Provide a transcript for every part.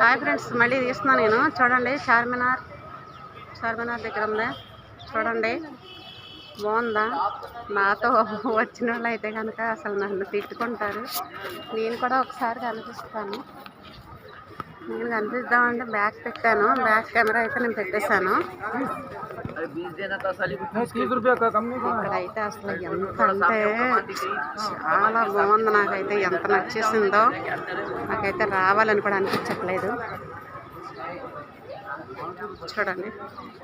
Hi friends, మళ్ళీ తీస్తున్నాను నేను. చూడండి, చార్మినార్ దగ్గర ఉందా చూడండి, బాగుందా? నాతో వచ్చిన వాళ్ళు అయితే కనుక అసలు నన్ను తిట్టుకుంటారు. నేను కూడా ఒకసారి కనిపిస్తాను. నేను కనిపిద్దామంటే బ్యాక్ పెట్టాను, బ్యాక్ కెమెరా అయితే నేను పెట్టేశాను. ఇక్కడైతే అసలు ఎంత అంటే చాలా బాగుంది. నాకైతే ఎంత నచ్చేసిందో, నాకైతే రావాలని కూడా అనిపించట్లేదు. చూడండి,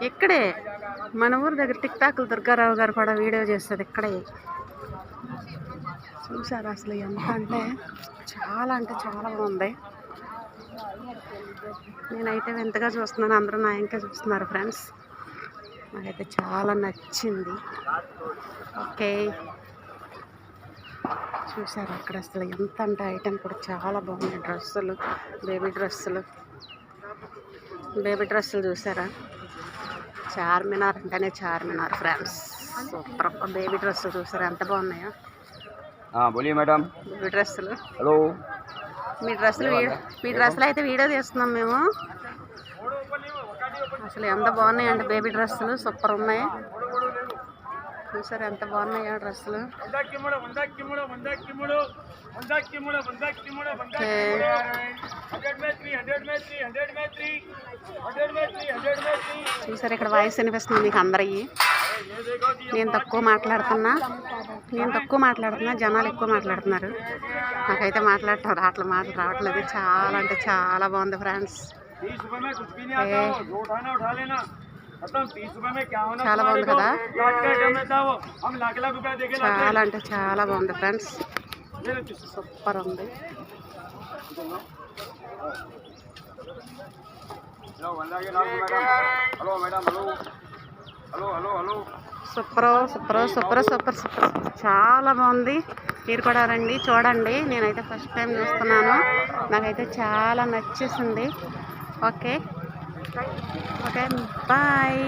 ఇక్కడే మన ఊరి దగ్గర టిక్ టాక్లు దుర్గారావు గారు కూడా వీడియో చేస్తుంది ఇక్కడే. చూసారు అసలు ఎంత అంటే చాలా బాగుంది. నేనైతే వింతగా చూస్తున్నాను, అందరూ నా ఇంకా చూస్తున్నారు ఫ్రెండ్స్. నాకైతే చాలా నచ్చింది. ఓకే, చూసారు అక్కడ అసలు ఎంత అంటే ఐటెం కూడా చాలా బాగున్నాయి. డ్రెస్సులు, బేబీ డ్రెస్సులు చూసారా? చార్మినార్ అంటేనే చార్మినార్ ఫ్రెండ్స్. సూపర్. బేబీ డ్రెస్సులు చూసారా ఎంత బాగున్నాయో? మేడం, బేబీ డ్రెస్సులు. హలో, మీ డ్రెస్సులు అయితే వీడియో తీస్తున్నాం మేము. అసలు ఎంత బాగున్నాయంటే బేబీ డ్రెస్సులు సూపర్ ఉన్నాయి. చూసారు ఎంత బాగున్నాయో డ్రెస్సులు. చూసారు ఇక్కడ వాయిస్ వినిపిస్తుంది మీకు అందరికీ. నేను తక్కువ మాట్లాడుతున్నా, జనాలు ఎక్కువ మాట్లాడుతున్నారు. నాకైతే మాట్లాడటం మాటలు రావట్లేదు. చాలా అంటే చాలా బాగుంది ఫ్రెండ్స్. చాలా బాగుంది కదా? చాలా అంటే చాలా బాగుంది ఫ్రెండ్స్. సూపర్ ఉంది. సూపర్ చాలా బాగుంది. మీరు కూడా రండి, చూడండి. నేనైతే ఫస్ట్ టైం చూస్తున్నాను, నాకైతే చాలా నచ్చేసింది. Okay bye.